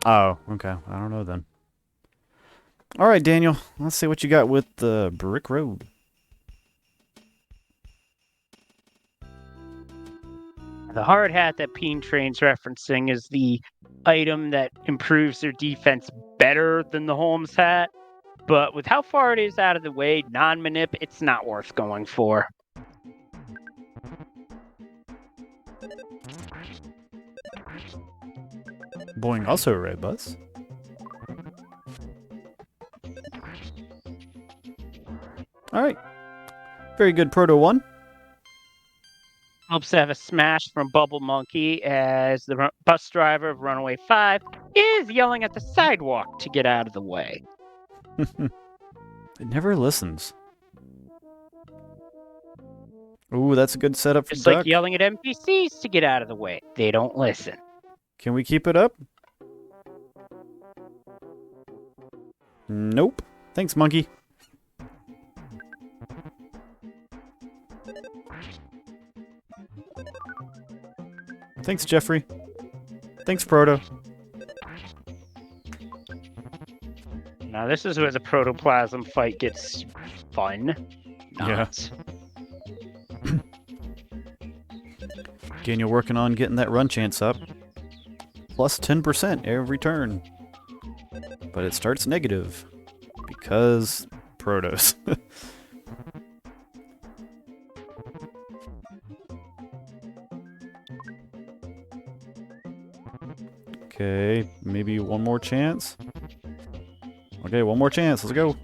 Oh, okay. I don't know then. All right, Daniel. Let's see what you got with the Brick Road. The hard hat that Peen Train's referencing is the item that improves their defense better than the Holmes hat. But with how far it is out of the way, non-manip, it's not worth going for. Boing also a red bus. Alright. Very good, Proto 1. Helps to have a smash from Bubble Monkey as the bus driver of Runaway 5 is yelling at the sidewalk to get out of the way. It never listens. Ooh, that's a good setup for Just Duck. like yelling at NPCs to get out of the way. They don't listen. Can we keep it up? Nope. Thanks, Monkey. Thanks, Jeffrey. Thanks, Proto. Now this is where the protoplasm fight gets fun. Not. Yeah. Daniel working on getting that run chance up. Plus 10% every turn. But it starts negative. Because Protos. Okay, maybe one more chance. Okay, one more chance. Let's go.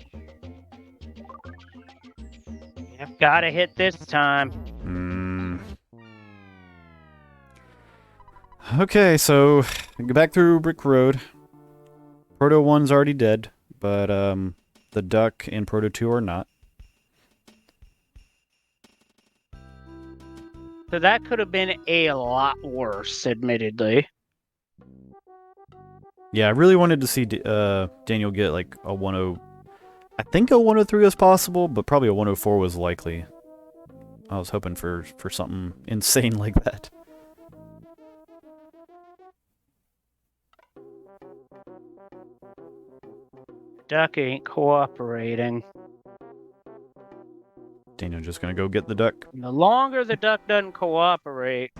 You've got to hit this time. Okay, so go back through Brick Road. Proto 1's already dead, but the Duck and Proto 2 are not. So that could have been a lot worse, admittedly. Yeah, I really wanted to see Daniel get like a 10. I think a 103 was possible, but probably a 104 was likely. I was hoping for something insane like that. Duck ain't cooperating. Daniel just gonna go get the duck. And the longer the duck doesn't cooperate,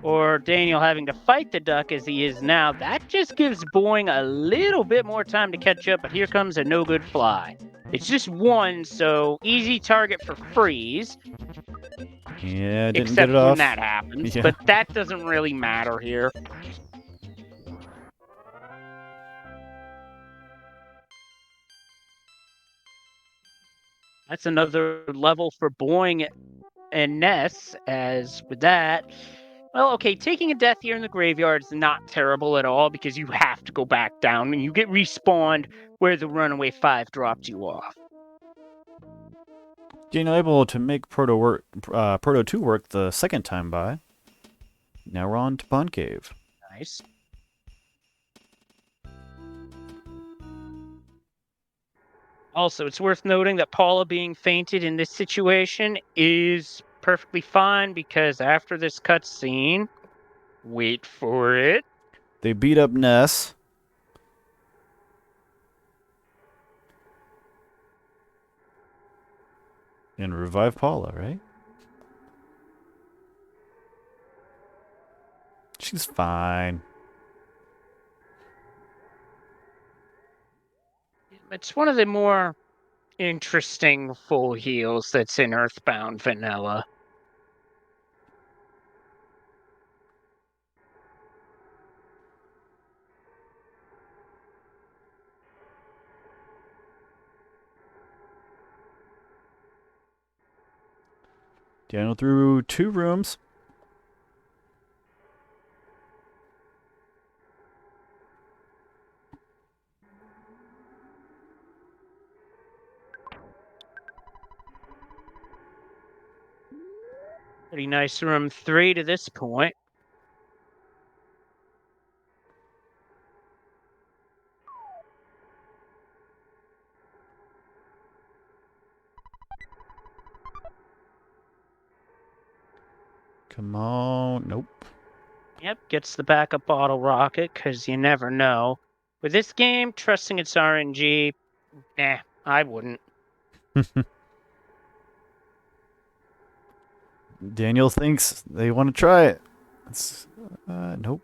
or Daniel having to fight the duck as he is now, that just gives Boing a little bit more time to catch up, but here comes a no-good fly. It's just one, so easy target for freeze. Yeah, didn't Except get it off. when that happens, Yeah. but that doesn't really matter here. That's another level for Boing and Ness, as with that. Well, okay, taking a death here in the graveyard is not terrible at all because you have to go back down and you get respawned where the Runaway 5 dropped you off. Daniel able to make Proto 2 work the second time by. Now we're on to Pond Cave. Nice. Also, it's worth noting that Paula being fainted in this situation is perfectly fine because after this cutscene, wait for it. They beat up Ness. And revive Paula, right? She's fine. It's one of the more interesting full heals that's in Earthbound Vanilla. Daniel through 2 rooms. Pretty nice room 3 to this point. Come on. Nope. Yep, gets the backup bottle rocket, because you never know. With this game, trusting its RNG, nah, I wouldn't. Daniel thinks they want to try it. It's, nope.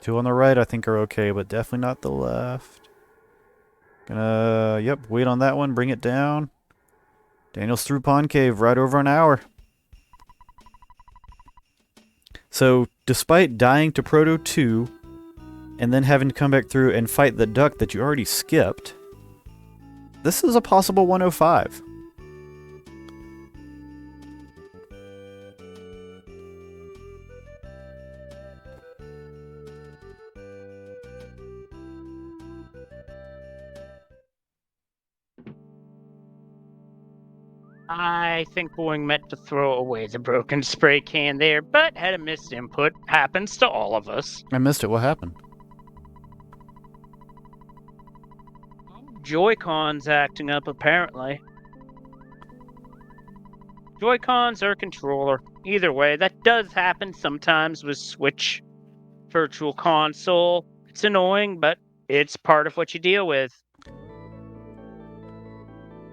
2 on the right I think are okay, but definitely not the left. Gonna, yep, wait on that one, bring it down. Daniel's through Pond Cave, right over an hour. So, despite dying to Proto 2, and then having to come back through and fight the duck that you already skipped. This is a possible 105. I think Boeing meant to throw away the broken spray can there, but had a missed input. Happens to all of us. I missed it. What happened? Joy-Cons acting up, apparently. Joy-Cons or controller. Either way, that does happen sometimes with Switch Virtual Console. It's annoying, but it's part of what you deal with.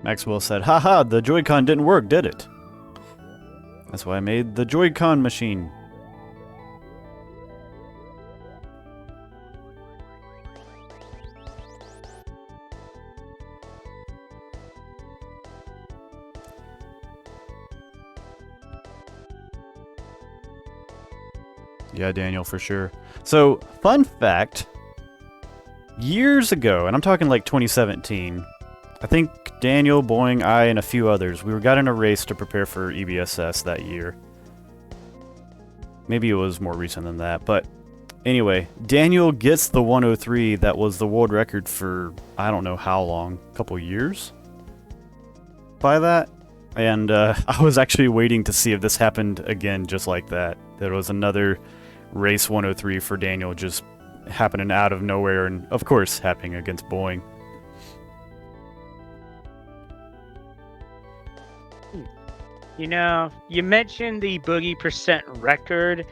Maxwell said, haha, the Joy-Con didn't work, did it? That's why I made the Joy-Con machine. Yeah, Daniel, for sure. So, fun fact, years ago, and I'm talking like 2017, I think Daniel, Boing, I, and a few others, we got in a race to prepare for EBSS that year. Maybe it was more recent than that, but anyway, Daniel gets the 103 that was the world record for I don't know how long, a couple years by that. And I was actually waiting to see if this happened again just like that. There was another race 103 for Daniel just happening out of nowhere, and of course happening against Boeing. You know, you mentioned the Boogey percent record.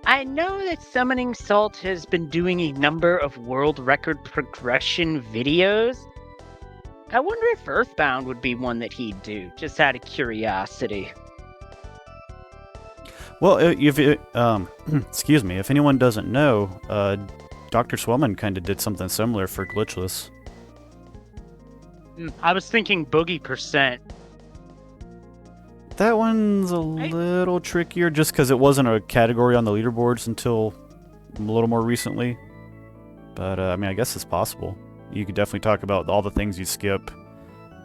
I know that Summoning Salt has been doing a number of world record progression videos. I wonder if Earthbound would be one that he'd do, just out of curiosity. Well, if it, excuse me, if anyone doesn't know, Dr. Swellman kind of did something similar for Glitchless. I was thinking Boogey percent. That one's a little trickier just because it wasn't a category on the leaderboards until a little more recently. But, I mean, I guess it's possible. You could definitely talk about all the things you skip,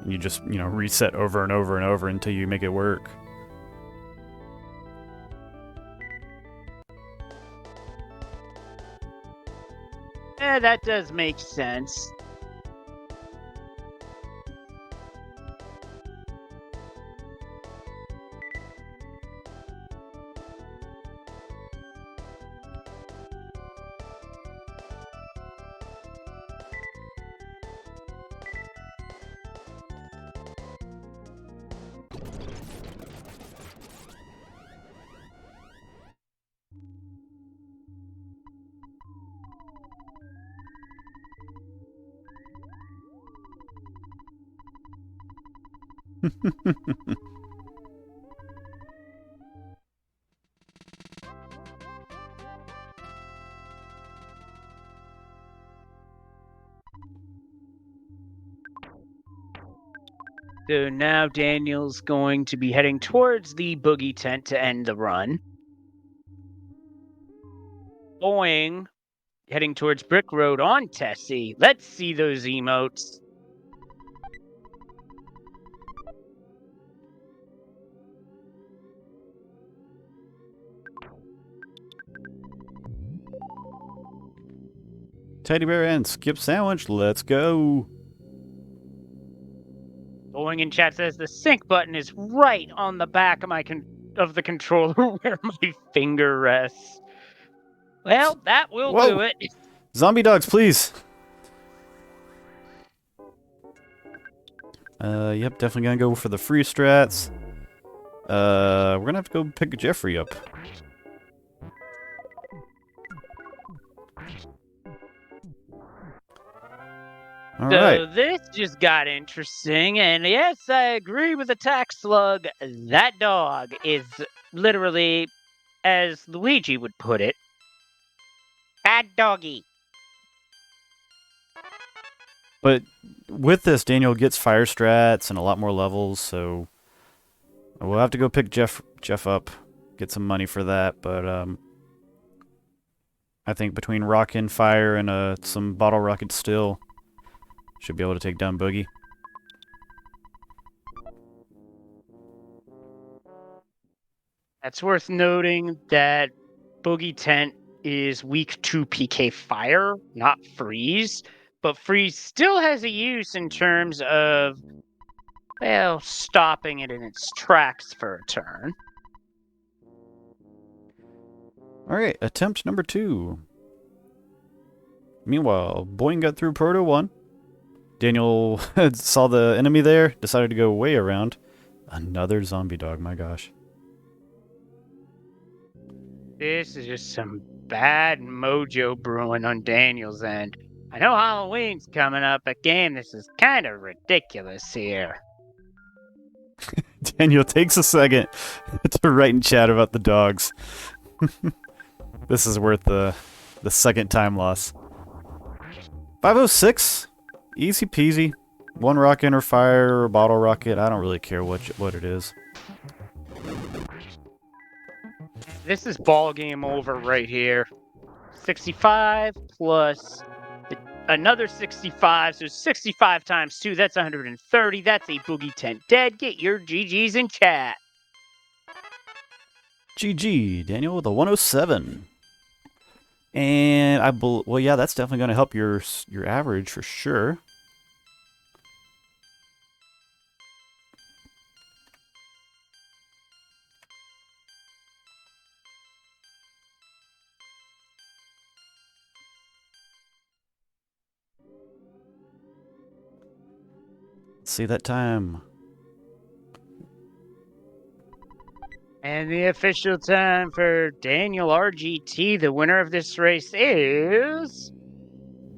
and you just, you know, reset over and over and over until you make it work. Yeah, that does make sense. So now Daniel's going to be heading towards the Boogey tent to end the run. Boing heading towards Brick Road on Tessie. Let's see those emotes. Teddy bear and skip sandwich, let's go. Boing in chat says the sync button is right on the back of the controller where my finger rests. Well, that will do it. Zombie dogs, please. Yep, definitely gonna go for the free strats. We're gonna have to go pick Jeffrey up. So this just got interesting, and yes, I agree with Attack Slug. That dog is literally, as Luigi would put it, bad doggy. But with this, Daniel gets fire strats and a lot more levels, so we'll have to go pick Jeff up, get some money for that, but I think between rock and fire and some bottle rocket still should be able to take down Boogey. That's worth noting that Boogie Tent is weak to PK Fire, not Freeze. But Freeze still has a use in terms of, well, stopping it in its tracks for a turn. Alright, attempt number 2. Meanwhile, Boing got through Proto 1. Daniel saw the enemy there, decided to go way around. Another zombie dog, my gosh. This is just some bad mojo brewing on Daniel's end. I know Halloween's coming up, but game, this is kind of ridiculous here. Daniel takes a second to write in chat about the dogs. This is worth the second time loss. 506, easy peasy. One rocket or fire or bottle rocket. I don't really care what it is. This is ball game over right here. 65 plus another 65, so 65 times 2, that's 130. That's a Boogie Tent dead. Get your GGs in chat. GG, Daniel with a 107. And well, yeah, that's definitely going to help your average for sure. Let's see that time. And the official time for DanielRGT, the winner of this race, is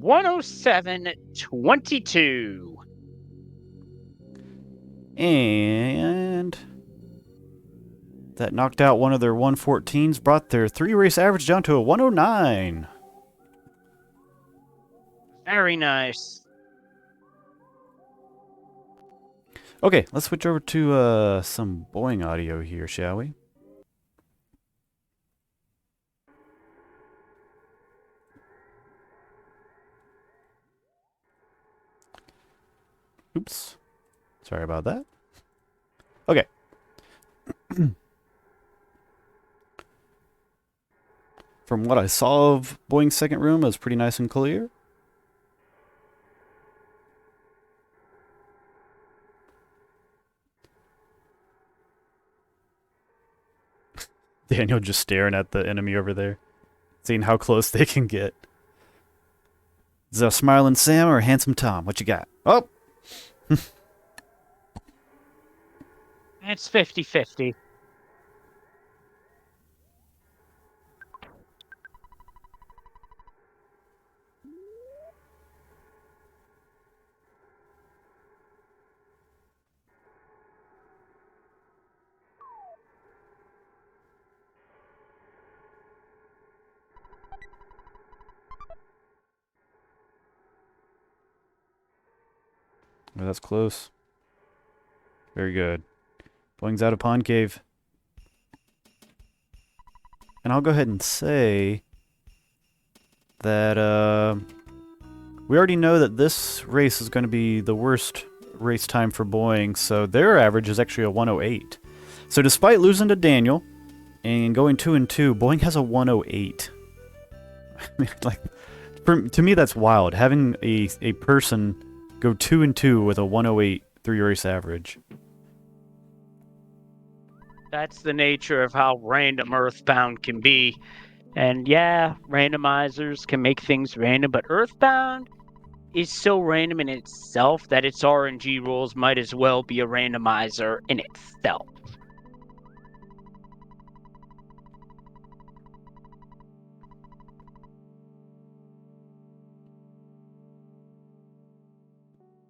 107.22. And that knocked out one of their 114s, brought their 3-race average down to a 109. Very nice. Okay, let's switch over to some Boing audio here, shall we? Oops. Sorry about that. Okay. From what I saw of Boing's second room, it was pretty nice and clear. Daniel just staring at the enemy over there, seeing how close they can get. Is that Smiling Sam or Handsome Tom? What you got? Oh! It's 50-50. Oh, that's close. Very good. Boing's out of Pond Cave. And I'll go ahead and say that we already know that this race is going to be the worst race time for Boing, so their average is actually a 108. So despite losing to Daniel and going 2-2, Boing has a 108. I mean, like, to me, that's wild. Having a person go 2-2 with a 108 3-race average. That's the nature of how random Earthbound can be. And yeah, randomizers can make things random, but Earthbound is so random in itself that its RNG rules might as well be a randomizer in itself.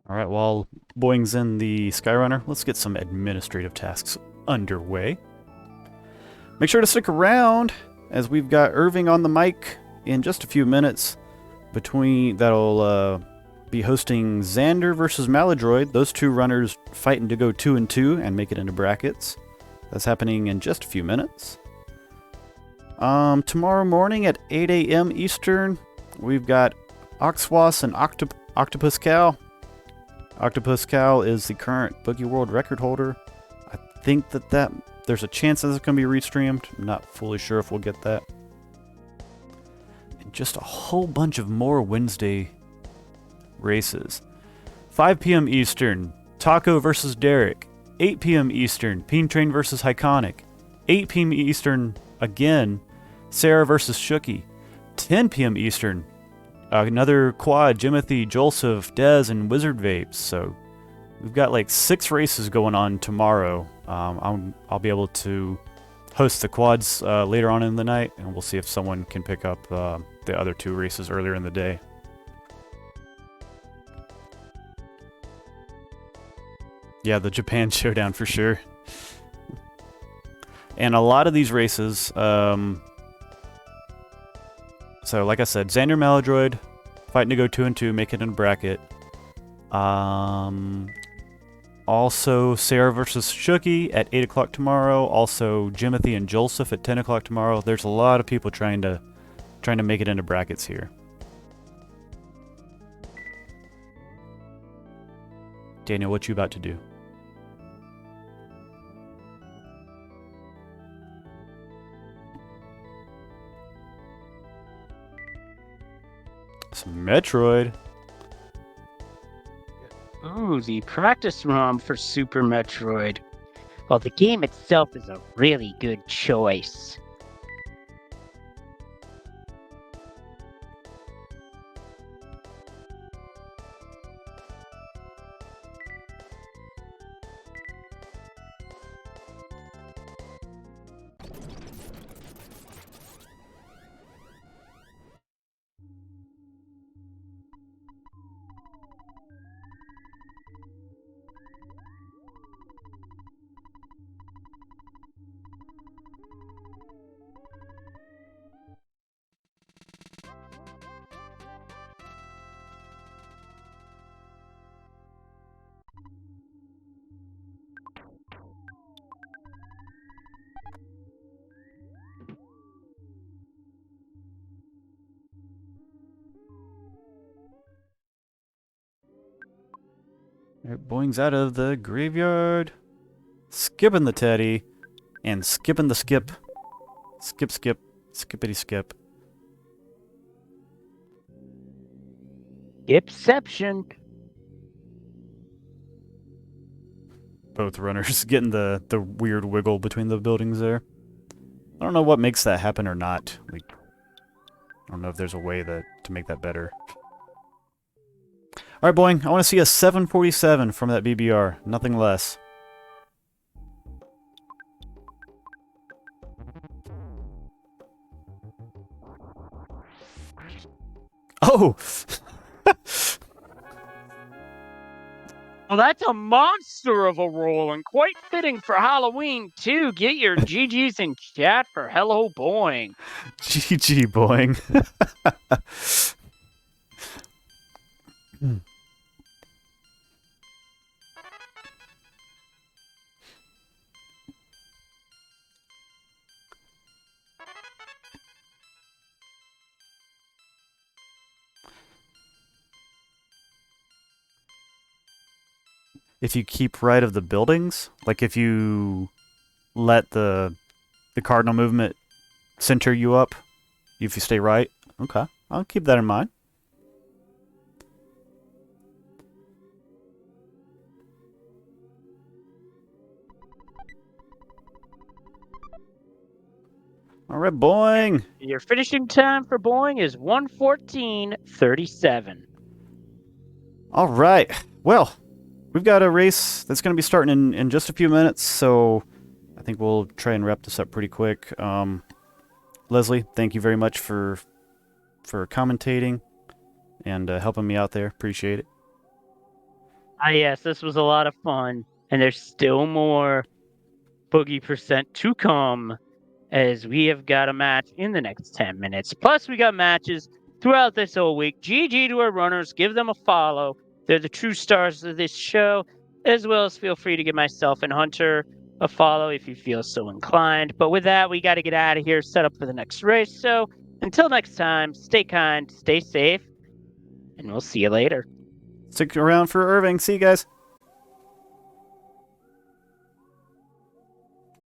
Alright, while Boing's in the Skyrunner, let's get some administrative tasks underway. Make sure to stick around, as we've got Irving on the mic in just a few minutes. That'll be hosting Xander versus Maladroid. Those two runners fighting to go 2-2 and make it into brackets. That's happening in just a few minutes. Tomorrow morning at 8 a.m. Eastern, we've got Oxwas and Octopus Cow. Octopus Cow is the current Boogie World record holder. I think that there's a chance that it's going to be restreamed. I'm not fully sure if we'll get that. And just a whole bunch of more Wednesday races. 5 p.m. Eastern, Taco versus Derek. 8 p.m. Eastern, Peen Train versus Hyconic. 8 p.m. Eastern, again, Sarah versus Shooky. 10 p.m. Eastern, another quad, Jimothy, Joseph, Dez, and Wizard Vapes. So we've got like 6 races going on tomorrow. I'll be able to host the quads later on in the night, and we'll see if someone can pick up the other 2 races earlier in the day. Yeah, the Japan Showdown for sure. And a lot of these races, so like I said, Xander Maladroid, fighting to go 2-2, make it in a bracket. Also, Sarah versus Shooky at 8 o'clock tomorrow. Also, Jimothy and Joseph at 10 o'clock tomorrow. There's a lot of people trying to make it into brackets here. Daniel, what you about to do? Some Metroid. Ooh, the practice ROM for Super Metroid. Well, the game itself is a really good choice. Alright, Boing's out of the graveyard. Skipping the Teddy. And skipping the skip. Skip, skip. Skippity skip. Skipception. Both runners getting the weird wiggle between the buildings there. I don't know what makes that happen or not. Like, I don't know if there's a way to make that better. Alright, Boing, I want to see a 747 from that BBR. Nothing less. Oh! Well, that's a monster of a roll, and quite fitting for Halloween, too. Get your GGs in chat for HelloBoing. GG, Boing. If you keep right of the buildings, like if you let the cardinal movement center you up, if you stay right, okay, I'll keep that in mind. All right, Boing. Your finishing time for Boing is 1:14:37. All right. Well, we've got a race that's going to be starting in just a few minutes, so I think we'll try and wrap this up pretty quick. Leslie, thank you very much for commentating and helping me out there. Appreciate it. Yes, this was a lot of fun, and there's still more Boogie percent to come, as we have got a match in the next 10 minutes. Plus, we got matches throughout this whole week. GG to our runners. Give them a follow. They're the true stars of this show, as well as feel free to give myself and Hunter a follow if you feel so inclined. But with that, we got to get out of here, set up for the next race. So until next time, stay kind, stay safe, and we'll see you later. Stick around for Irving. See you guys.